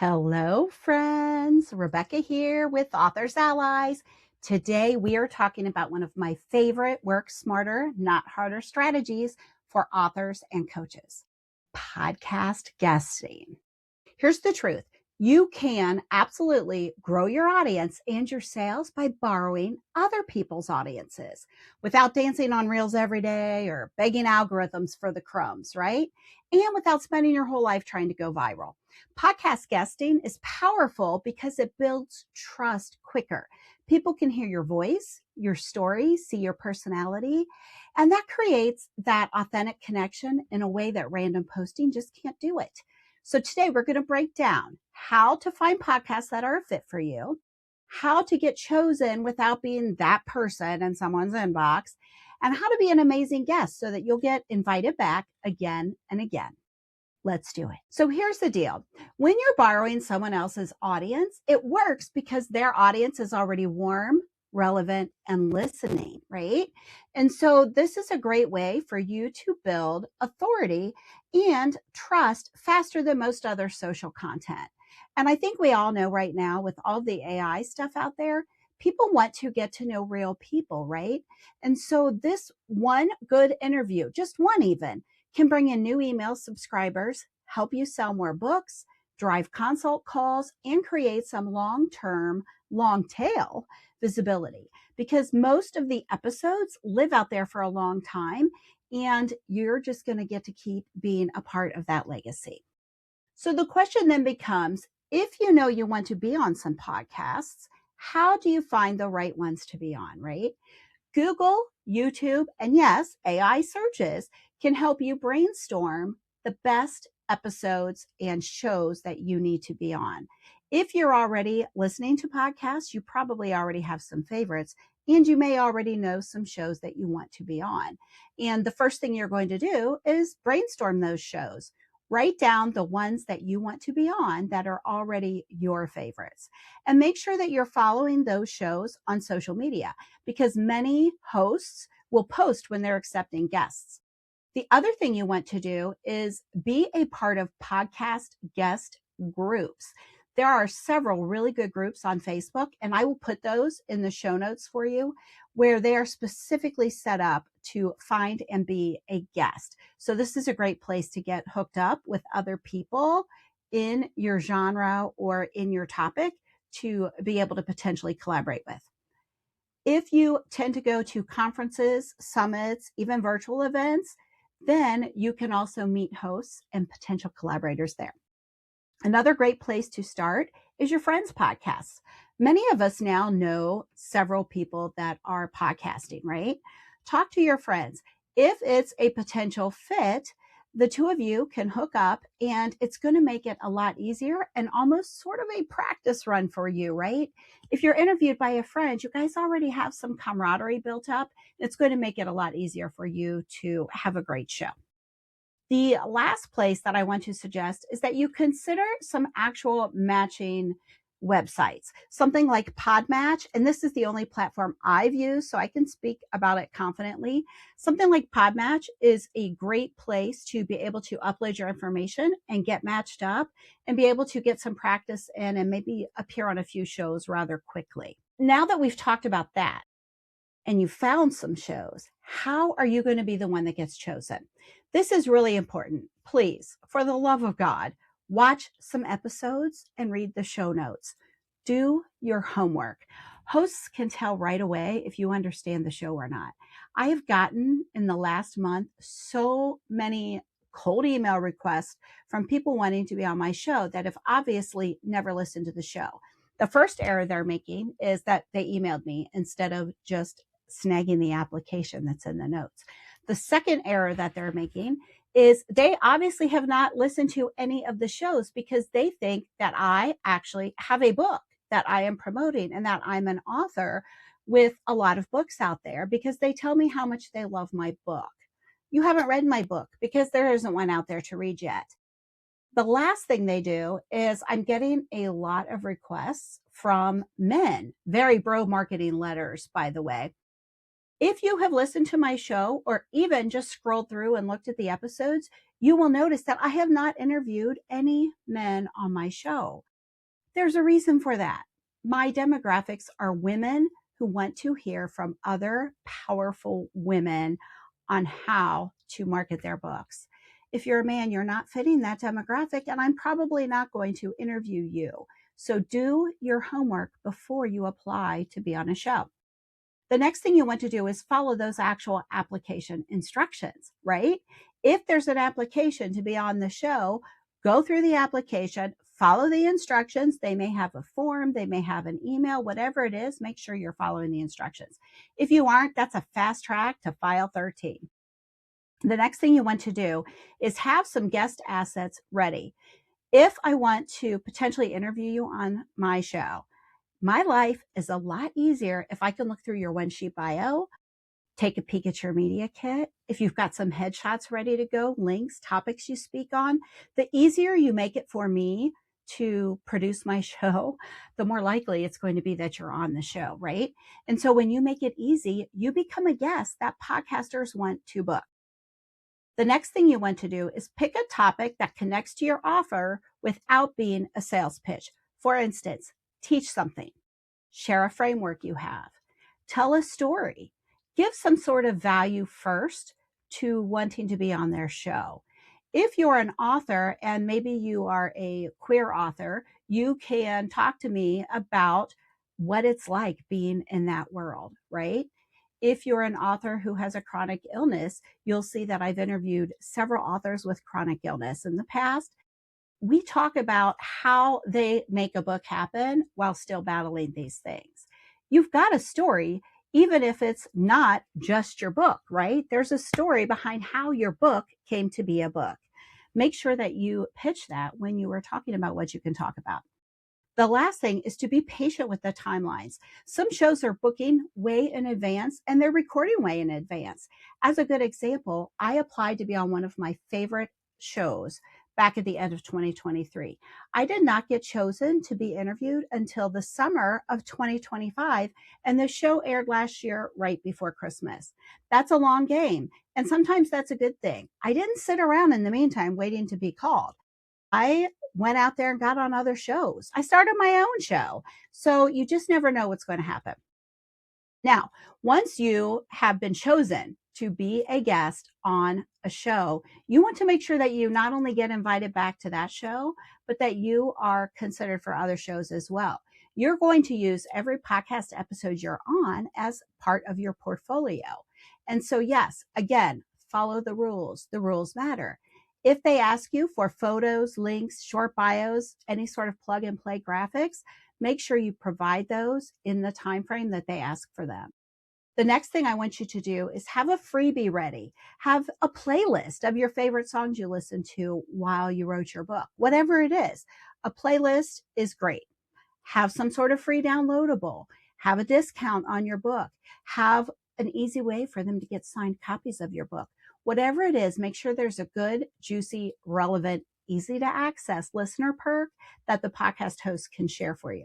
Hello, friends. Rebecca here with Authors Allies. Today, we are talking about one of my favorite work smarter, not harder strategies for authors and coaches: podcast guesting. Here's the truth. You can absolutely grow your audience and your sales by borrowing other people's audiences without dancing on reels every day or begging algorithms for the crumbs, right? And without spending your whole life trying to go viral. Podcast guesting is powerful because it builds trust quicker. People can hear your voice, your story, see your personality, and that creates that authentic connection in a way that random posting just can't do it. So today we're going to break down how to find podcasts that are a fit for you, how to get chosen without being that person in someone's inbox, and how to be an amazing guest so that you'll get invited back again and again. Let's do it. So here's the deal. When you're borrowing someone else's audience, it works because their audience is already warm, relevant, and listening, right? And so this is a great way for you to build authority and trust faster than most other social content. And I think we all know right now, with all the AI stuff out there, people want to get to know real people, right? And so this one good interview, just one even, can bring in new email subscribers, help you sell more books, drive consult calls, and create some long-term, long tail visibility, because most of the episodes live out there for a long time, and you're just going to get to keep being a part of that legacy. So the question then becomes, if you know you want to be on some podcasts, how do you find the right ones to be on, right? Google, YouTube, and yes, AI searches can help you brainstorm the best episodes and shows that you need to be on. If you're already listening to podcasts, you probably already have some favorites, and you may already know some shows that you want to be on. And the first thing you're going to do is brainstorm those shows. Write down the ones that you want to be on that are already your favorites, and make sure that you're following those shows on social media, because many hosts will post when they're accepting guests. The other thing you want to do is be a part of podcast guest groups. There are several really good groups on Facebook, and I will put those in the show notes for you, where they are specifically set up to find and be a guest. So this is a great place to get hooked up with other people in your genre or in your topic to be able to potentially collaborate with. If you tend to go to conferences, summits, even virtual events, then you can also meet hosts and potential collaborators there. Another great place to start is your friends' podcasts. Many of us now know several people that are podcasting, right? Talk to your friends. If it's a potential fit, the two of you can hook up, and it's going to make it a lot easier and almost sort of a practice run for you, right? If you're interviewed by a friend, you guys already have some camaraderie built up. It's going to make it a lot easier for you to have a great show. The last place that I want to suggest is that you consider some actual matching websites, something like Podmatch. And this is the only platform I've used, so I can speak about it confidently. Something like Podmatch is a great place to be able to upload your information and get matched up and be able to get some practice in and maybe appear on a few shows rather quickly. Now that we've talked about that, and you found some shows, how are you going to be the one that gets chosen? This is really important. Please, for the love of God, watch some episodes and read the show notes. Do your homework. Hosts can tell right away if you understand the show or not. I have gotten in the last month so many cold email requests from people wanting to be on my show that have obviously never listened to the show. The first error they're making is that they emailed me instead of just snagging the application that's in the notes. The second error that they're making is they obviously have not listened to any of the shows because they think that I actually have a book that I am promoting and that I'm an author with a lot of books out there, because they tell me how much they love my book. You haven't read my book because there isn't one out there to read yet. The last thing they do is I'm getting a lot of requests from men, very bro marketing letters, by the way. If you have listened to my show or even just scrolled through and looked at the episodes, you will notice that I have not interviewed any men on my show. There's a reason for that. My demographics are women who want to hear from other powerful women on how to market their books. If you're a man, you're not fitting that demographic, and I'm probably not going to interview you. So do your homework before you apply to be on a show. The next thing you want to do is follow those actual application instructions, right? If there's an application to be on the show, go through the application, follow the instructions. They may have a form, they may have an email, whatever it is, make sure you're following the instructions. If you aren't, that's a fast track to file 13. The next thing you want to do is have some guest assets ready. If I want to potentially interview you on my show, my life is a lot easier if I can look through your one sheet bio, take a peek at your media kit. If you've got some headshots ready to go, links, topics you speak on, the easier you make it for me to produce my show, the more likely it's going to be that you're on the show, right? And so when you make it easy, you become a guest that podcasters want to book. The next thing you want to do is pick a topic that connects to your offer without being a sales pitch. For instance, teach something, share a framework you have, tell a story, give some sort of value first to wanting to be on their show. If you're an author and maybe you are a queer author, you can talk to me about what it's like being in that world, right? If you're an author who has a chronic illness, you'll see that I've interviewed several authors with chronic illness in the past. We talk about how they make a book happen while still battling these things. You've got a story, even if it's not just your book, right? There's a story behind how your book came to be a book. Make sure that you pitch that when you are talking about what you can talk about. The last thing is to be patient with the timelines. Some shows are booking way in advance and they're recording way in advance. As a good example, I applied to be on one of my favorite shows back at the end of 2023. I did not get chosen to be interviewed until the summer of 2025, and the show aired last year right before Christmas. That's a long game, and sometimes that's a good thing. I didn't sit around in the meantime waiting to be called. I went out there and got on other shows. I started my own show. So you just never know what's going to happen. Now, once you have been chosen to be a guest on a show, you want to make sure that you not only get invited back to that show, but that you are considered for other shows as well. You're going to use every podcast episode you're on as part of your portfolio. And so, yes, again, follow the rules. The rules matter. If they ask you for photos, links, short bios, any sort of plug and play graphics, make sure you provide those in the time frame that they ask for them. The next thing I want you to do is have a freebie ready. Have a playlist of your favorite songs you listened to while you wrote your book. Whatever it is, a playlist is great. Have some sort of free downloadable. Have a discount on your book. Have an easy way for them to get signed copies of your book. Whatever it is, make sure there's a good, juicy, relevant, easy to access listener perk that the podcast host can share for you.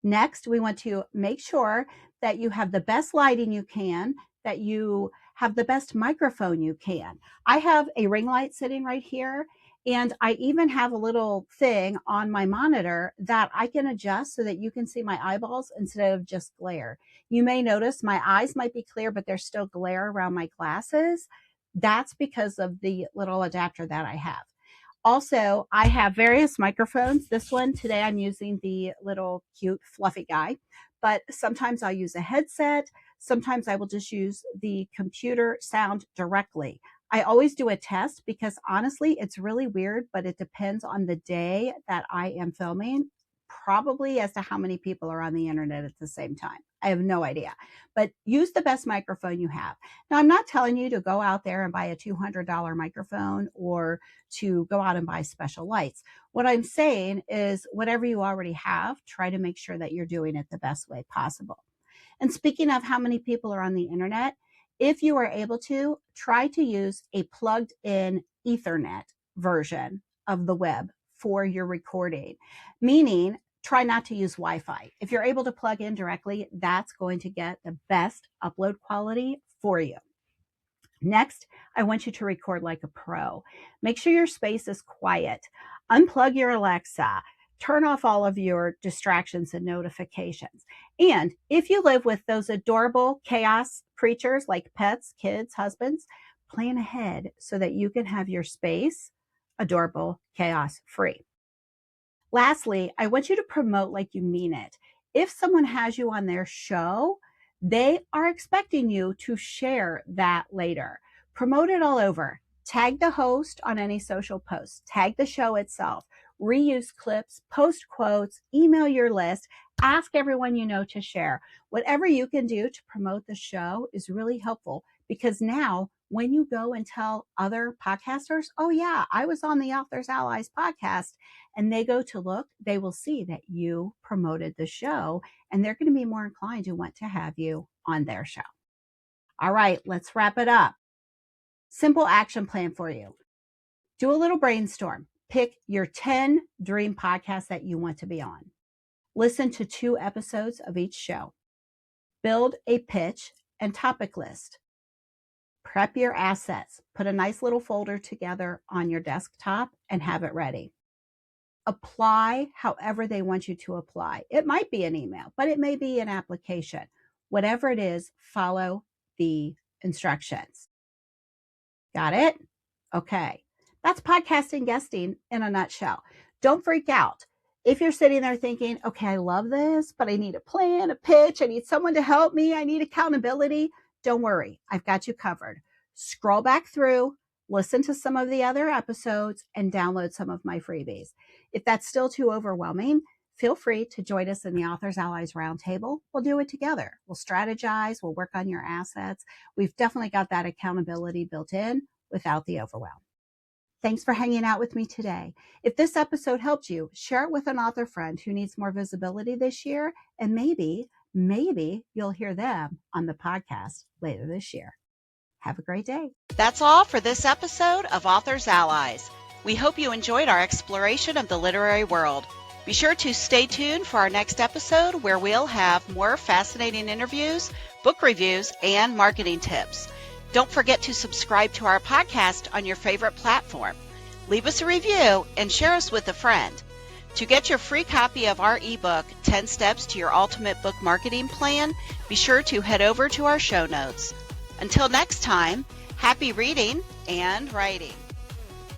Next, we want to make sure that you have the best lighting you can, that you have the best microphone you can. I have a ring light sitting right here, and I even have a little thing on my monitor that I can adjust so that you can see my eyeballs instead of just glare. You may notice my eyes might be clear, but there's still glare around my glasses. That's because of the little adapter that I have. Also, I have various microphones. This one today, I'm using the little cute fluffy guy, but sometimes I'll use a headset. Sometimes I will just use the computer sound directly. I always do a test because honestly, it's really weird, but it depends on the day that I am filming, probably as to how many people are on the internet at the same time. I have no idea, but use the best microphone you have. Now, I'm not telling you to go out there and buy a $200 microphone or to go out and buy special lights. What I'm saying is whatever you already have, try to make sure that you're doing it the best way possible. And speaking of how many people are on the internet, if you are able to, try to use a plugged in Ethernet version of the web for your recording, meaning try not to use Wi-Fi. If you're able to plug in directly, that's going to get the best upload quality for you. Next, I want you to record like a pro. Make sure your space is quiet. Unplug your Alexa. Turn off all of your distractions and notifications. And if you live with those adorable chaos creatures like pets, kids, husbands, plan ahead so that you can have your space adorable, chaos free. Lastly, I want you to promote like you mean it. If someone has you on their show, they are expecting you to share that later. Promote it all over. Tag the host on any social posts. Tag the show itself. Reuse clips, post quotes, email your list, ask everyone you know to share. Whatever you can do to promote the show is really helpful, because now when you go and tell other podcasters, oh yeah, I was on the Authors Allies podcast, and they go to look, they will see that you promoted the show, and they're going to be more inclined to want to have you on their show. All right, let's wrap it up. Simple action plan for you. Do a little brainstorm. Pick your 10 dream podcasts that you want to be on. Listen to 2 episodes of each show. Build a pitch and topic list. Prep your assets. Put a nice little folder together on your desktop and have it ready. Apply however they want you to apply. It might be an email, but it may be an application. Whatever it is, follow the instructions. Got it? Okay. That's podcasting guesting in a nutshell. Don't freak out. If you're sitting there thinking, okay, I love this, but I need a plan, a pitch, I need someone to help me, I need accountability, don't worry. I've got you covered. Scroll back through, listen to some of the other episodes, and download some of my freebies. If that's still too overwhelming, feel free to join us in the Authors Allies Roundtable. We'll do it together. We'll strategize. We'll work on your assets. We've definitely got that accountability built in without the overwhelm. Thanks for hanging out with me today. If this episode helped you, share it with an author friend who needs more visibility this year, and maybe you'll hear them on the podcast later this year. Have a great day. That's all for this episode of Authors Allies. We hope you enjoyed our exploration of the literary world. Be sure to stay tuned for our next episode, where we'll have more fascinating interviews, book reviews, and marketing tips. Don't forget to subscribe to our podcast on your favorite platform. Leave us a review and share us with a friend. To get your free copy of our ebook, 10 Steps to Your Ultimate Book Marketing Plan, be sure to head over to our show notes. Until next time, happy reading and writing.